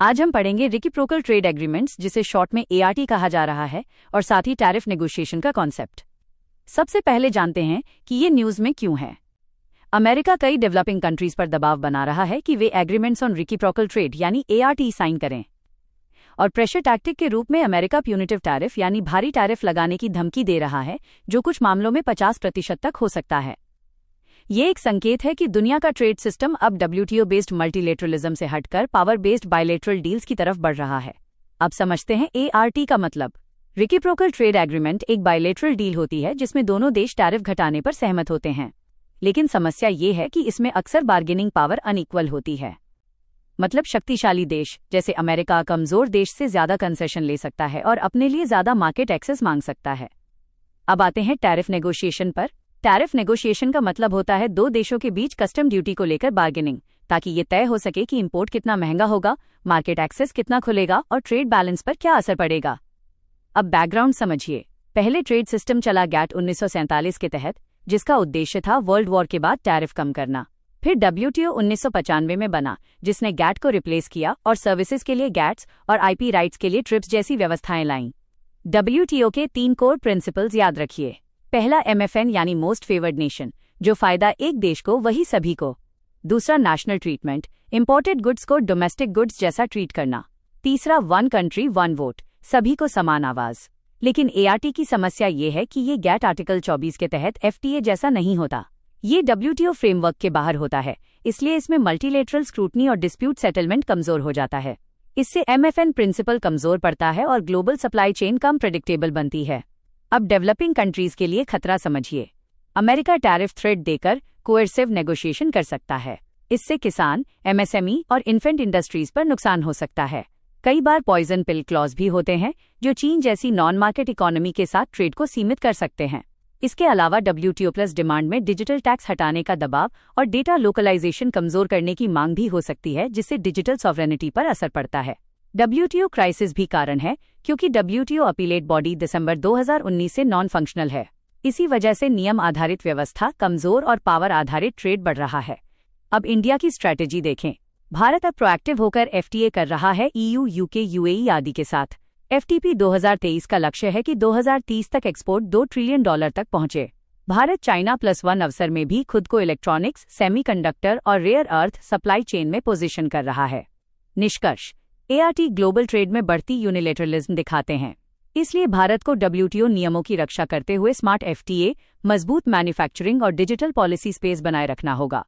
आज हम पढ़ेंगे रेसिप्रोकल ट्रेड एग्रीमेंट्स, जिसे शॉर्ट में ART कहा जा रहा है, और साथ ही टैरिफ नेगोशिएशन का कॉन्सेप्ट। सबसे पहले जानते हैं कि ये न्यूज़ में क्यों है। अमेरिका कई डेवलपिंग कंट्रीज पर दबाव बना रहा है कि वे एग्रीमेंट्स ऑन रेसिप्रोकल ट्रेड यानी ART साइन करें, और प्रेशर टैक्टिक के रूप में अमेरिका प्यूनिटिव टैरिफ यानी भारी टैरिफ लगाने की धमकी दे रहा है, जो कुछ मामलों में 50% तक हो सकता है। ये एक संकेत है कि दुनिया का ट्रेड सिस्टम अब WTO बेस्ड मल्टीलेटरलिज्म से हटकर पावर बेस्ड बायलेटरल डील्स की तरफ बढ़ रहा है। अब समझते हैं ART का मतलब। रेसिप्रोकल ट्रेड एग्रीमेंट एक बायलेटरल डील होती है जिसमें दोनों देश टैरिफ घटाने पर सहमत होते हैं, लेकिन समस्या ये है कि इसमें अक्सर बार्गेनिंग पावर अनइक्वल होती है। मतलब शक्तिशाली देश जैसे अमेरिका कमजोर देश से ज्यादा कंसेशन ले सकता है और अपने लिए ज्यादा मार्केट एक्सेस मांग सकता है। अब आते हैं टैरिफ नेगोशिएशन पर। टैरिफ नेगोशिएशन का मतलब होता है दो देशों के बीच कस्टम ड्यूटी को लेकर बार्गेनिंग, ताकि ये तय हो सके कि इंपोर्ट कितना महंगा होगा, मार्केट एक्सेस कितना खुलेगा और ट्रेड बैलेंस पर क्या असर पड़ेगा। अब बैकग्राउंड समझिए। पहले ट्रेड सिस्टम चला GATT 1947 के तहत, जिसका उद्देश्य था वर्ल्ड वॉर के बाद टैरिफ कम करना। फिर WTO 1995 में बना, जिसने GATT को रिप्लेस किया और सर्विसेज के लिए GATS और IP राइट्स के लिए ट्रिप्स जैसी व्यवस्थाएं लाईं। WTO के 3 कोर प्रिंसिपल्स याद रखिए। पहला MFN यानी मोस्ट फेवर्ड नेशन, जो फायदा एक देश को वही सभी को। दूसरा नेशनल ट्रीटमेंट, इंपोर्टेड गुड्स को डोमेस्टिक गुड्स जैसा ट्रीट करना। तीसरा वन कंट्री वन वोट, सभी को समान आवाज। लेकिन ART की समस्या ये है कि ये GATT आर्टिकल 24 के तहत FTA जैसा नहीं होता। ये WTO फ्रेमवर्क के बाहर होता है, इसलिए इसमें मल्टीलेटरल स्क्रूटनी और डिस्प्यूट सेटलमेंट कमजोर हो जाता है। इससे MFN प्रिंसिपल कमजोर पड़ता है और ग्लोबल सप्लाई चेन कम प्रेडिक्टेबल बनती है। अब डेवलपिंग कंट्रीज के लिए खतरा समझिए। अमेरिका टैरिफ थ्रेट देकर कोएर्सिव नेगोशिएशन कर सकता है। इससे किसान, MSME और इन्फेंट इंडस्ट्रीज पर नुकसान हो सकता है। कई बार पॉइजन पिल क्लॉज भी होते हैं, जो चीन जैसी नॉन मार्केट इकोनॉमी के साथ ट्रेड को सीमित कर सकते हैं। इसके अलावा WTO प्लस डिमांड में डिजिटल टैक्स हटाने का दबाव और डेटा लोकलाइजेशन कमजोर करने की मांग भी हो सकती है, जिससे डिजिटल सॉवरेनिटी पर असर पड़ता है। WTO क्राइसिस भी कारण है, क्योंकि WTO अपीलेट बॉडी दिसंबर 2019 से नॉन फंक्शनल है। इसी वजह से नियम आधारित व्यवस्था कमजोर और पावर आधारित ट्रेड बढ़ रहा है। अब इंडिया की स्ट्रैटेजी देखें। भारत अब प्रोएक्टिव होकर FTA कर रहा है EU, UK, UAE आदि के साथ। FTP 2023 का लक्ष्य है कि 2030 तक एक्सपोर्ट $2 ट्रिलियन तक पहुंचे। भारत चाइना +1 अवसर में भी खुद को इलेक्ट्रॉनिक्स, सेमीकंडक्टर और रेयर अर्थ सप्लाई चेन में पोजीशन कर रहा है। निष्कर्ष, ART ग्लोबल ट्रेड में बढ़ती यूनिलेटरलिज्म दिखाते हैं। इसलिए भारत को WTO नियमों की रक्षा करते हुए स्मार्ट FTA, मजबूत मैन्युफैक्चरिंग और डिजिटल पॉलिसी स्पेस बनाए रखना होगा।